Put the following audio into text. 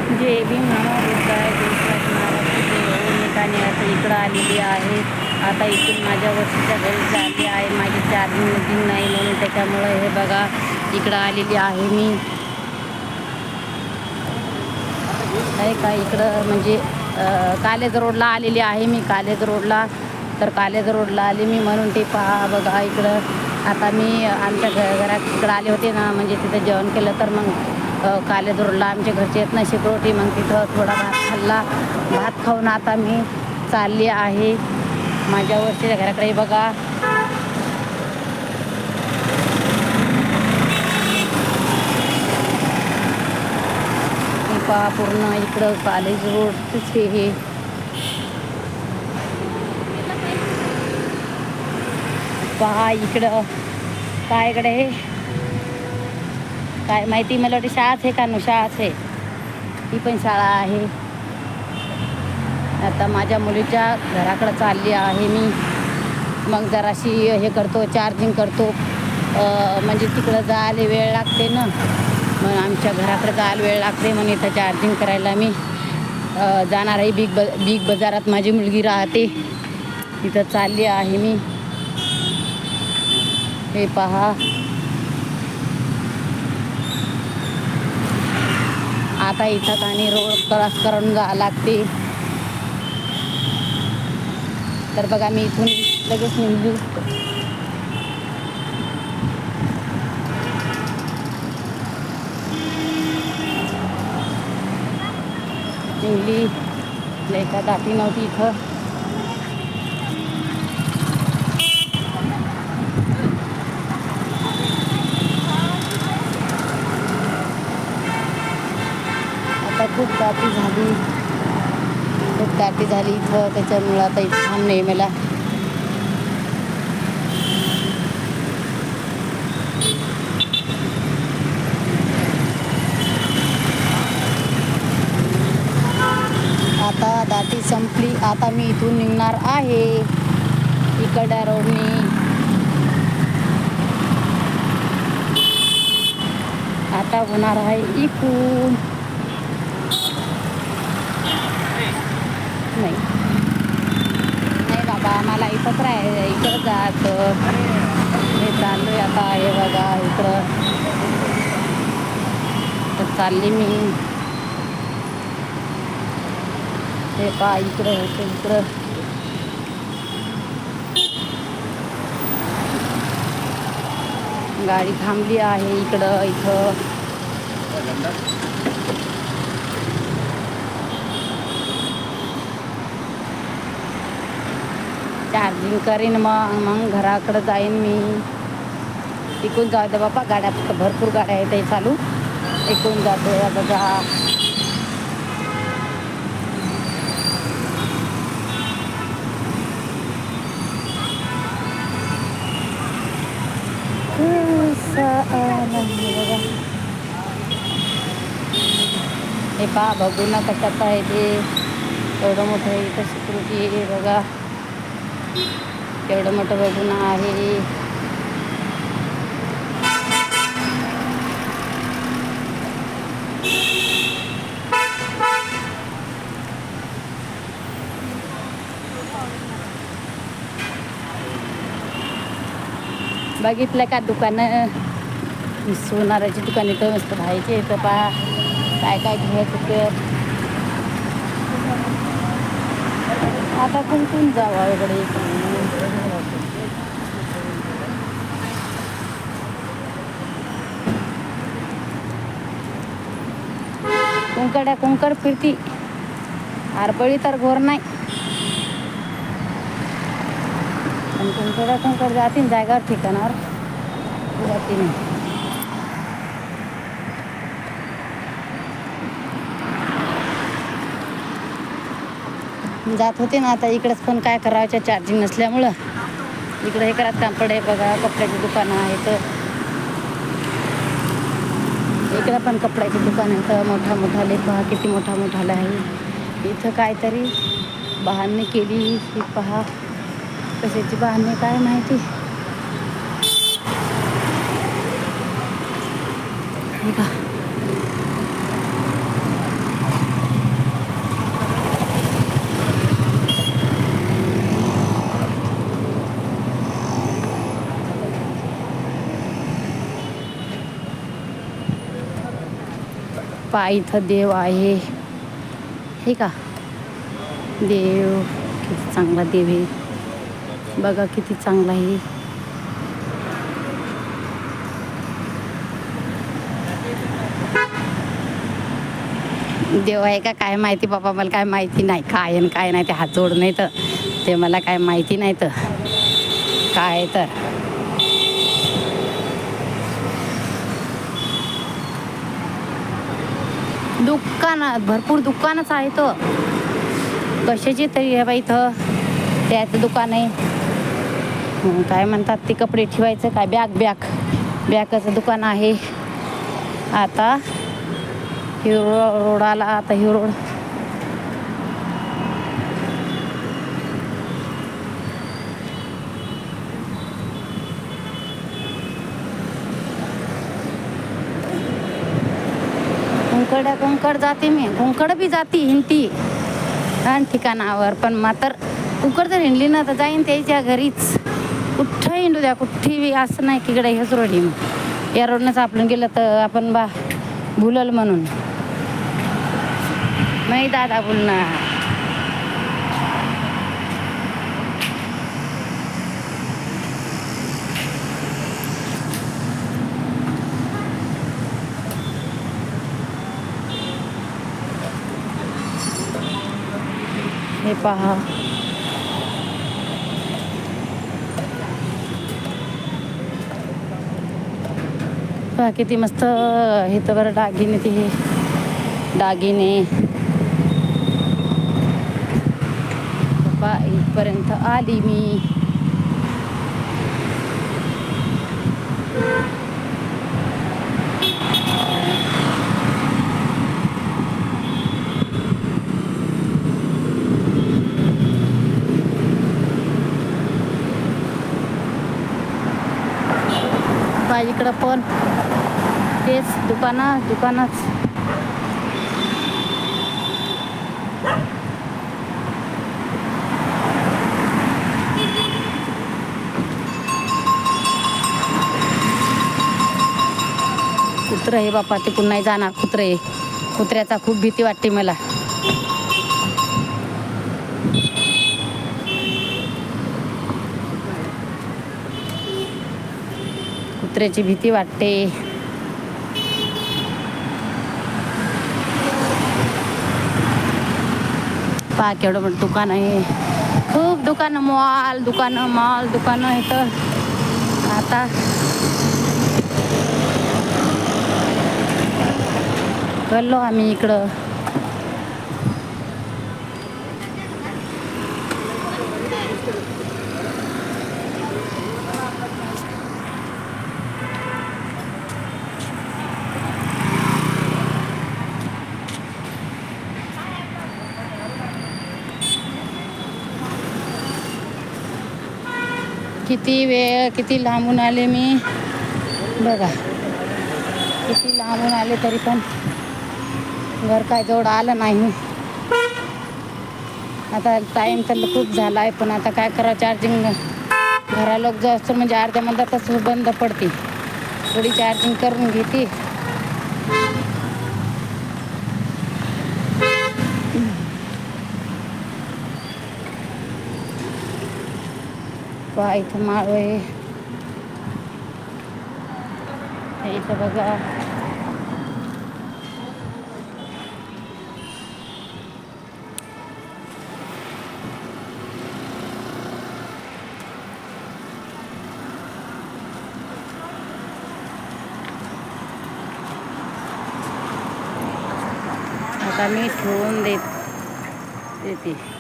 जे बी महाबुद्धाय देशराज महाराष्ट्र निघाणे आता इकडं आलेली आहे. आता इथून माझ्या वर्षीच्या घरी झाली आहे. माझी चार्जिंग नाही म्हणून त्याच्यामुळं हे बघा इकडं आलेली आहे मी. आहे का इकडं म्हणजे कालेज रोडला आलेली आहे मी. कालेज रोडला तर कालेज रोडला आले मी म्हणून ते पहा बघा इकडं. आता मी आमच्या घरात इकडं आले होते ना, म्हणजे तिथं जेवण केलं तर मग कालेज रोडला आमच्या घरचे येत ना शिकरोटी, मग तिथं थोडा भात खाल्ला. भात खाऊन आता मी चालली आहे माझ्या वर्षीच्या घराकडे. बघा पहा पूर्ण इकडं कॉलेज रोडच हे. पहा इकडं काय इकडे हे काय माहिती, मला वाटते शाळाच आहे का शाळाच आहे. ही पण शाळा आहे. आता माझ्या मुलीच्या घराकडं चालली आहे मी. मग जराशी हे करतो, चार्जिंग करतो. म्हणजे तिकडं जायला वेळ लागते ना, मग आमच्या घराकडे जायला वेळ लागते म्हणून इथं चार्जिंग करायला मी जाणार आहे. बिग बाजारात माझी मुलगी राहते, तिथं चालली आहे मी. हे पहा आता इथं आणि रोड क्रॉस करून जावं लागते. तर बघा मी इथून लगेच निघली. लेखा दाटी नव्हती इथं. आता खूप दाटी झाली इथं, त्याच्यामुळं आता इथं थांब नाही मला. आता दाटी संपली. आता मी इथून निघणार आहे इकडच्या रोडनी. आता होणार आहे इकडून नाही बाबा, मला इथंच इकडं जायचं. मी चाललो आहे आता. हे बघा इकडं तर चालली मी. हे पहा इकडं होतं इकडं. गाडी थांबली आहे इकडं. इथं चार्जिंग करीन मग घराकडं जाईन मी. इकडून जाऊ दे बाबा, गाड्या भरपूर गाड्या आहेत ते चालू. इकडून जातो बघा. हे पहा बघू ना कशात आहे ते. एवढं मोठं इथं सिक्युरिटी आहे बघा. एवढं मोठं बघून आहे. बघितलं का दुकानं, सोनाराची दुकान इथं मस्त पाहायची. इथं पहा काय काय घ्यायचं तर. आता कुंकून जावं इकडे. कुंकड फिरती, आरपळी तर घोर नाही. पण कुंकड जातील जागेवर ठिकाणावर जाती नाही. जात होते ना आता इकडेच, पण काय करायचं चार्जिंग नसल्यामुळं इकडे हे करत कापडे बघा. कपड्याची दुकानं आहेत इकडं, पण कपड्याची दुकान आहेत मोठा पहा किती मोठाला आहे. इथं काहीतरी बहाणे केली. ही पहा कशाची बहाणे काय माहिती. पहा इथं देव आहे हे का. देव किती चांगला देव आहे बघा, किती चांगला आहे. देव आहे का काय माहिती बाबा, मला काय माहिती नाही काय आणि काय नाही. ते हात जोड नाही तर ते मला काय माहिती नाही तर काय. तर दुकानात भरपूर दुकानच आहे. तर कशाची तरी आहे बाई, इथं त्याचं दुकान आहे. काय म्हणतात ते कपडे ठेवायचं काय, बॅगाचं दुकान आहे. आता हिरो रोड आला, आता हिरो रोड. कुंकड जाते मी, कुंकड बी जाते हिंडती ठिकाणावर. पण मात्र कुंकड जर हिंडली ना तर जाईन त्याच्या घरीच. कुठं हिंडू द्या, कुठे बी असं नाही की इकडे ह्याच रोडली या रोडनंच आपण गेलं तर आपण भुलल म्हणून नाही दादा बोलणार. हे पहा किती मस्त हे तर बरं दागिने. ते हे दागिने इथपर्यंत आली मी. इकडं पण तेच दुकानच. कुत्रं हे बापा, तिकडून नाही जाणार. कुत्र्याचा खूप भीती वाटते मला. कुत्र्याची भीती वाटते. पहा केवढं मोठं दुकान आहे. खूप दुकानं, मॉल दुकानं इथं. आता गल्लो आम्ही इकडं. किती लांबून आले मी बघा, किती लांबून आले तरी पण घर काय जवळ आलं नाही. आता टाईम तर खूप झाला आहे, पण आता काय करा, चार्जिंग घरा लोक जास्त म्हणजे अर्ध्या मंदातच बंद पडते. थोडी चार्जिंग करून घेते. पहा इथं माळ आहे. इथं बघा आता मी ठेवून देते.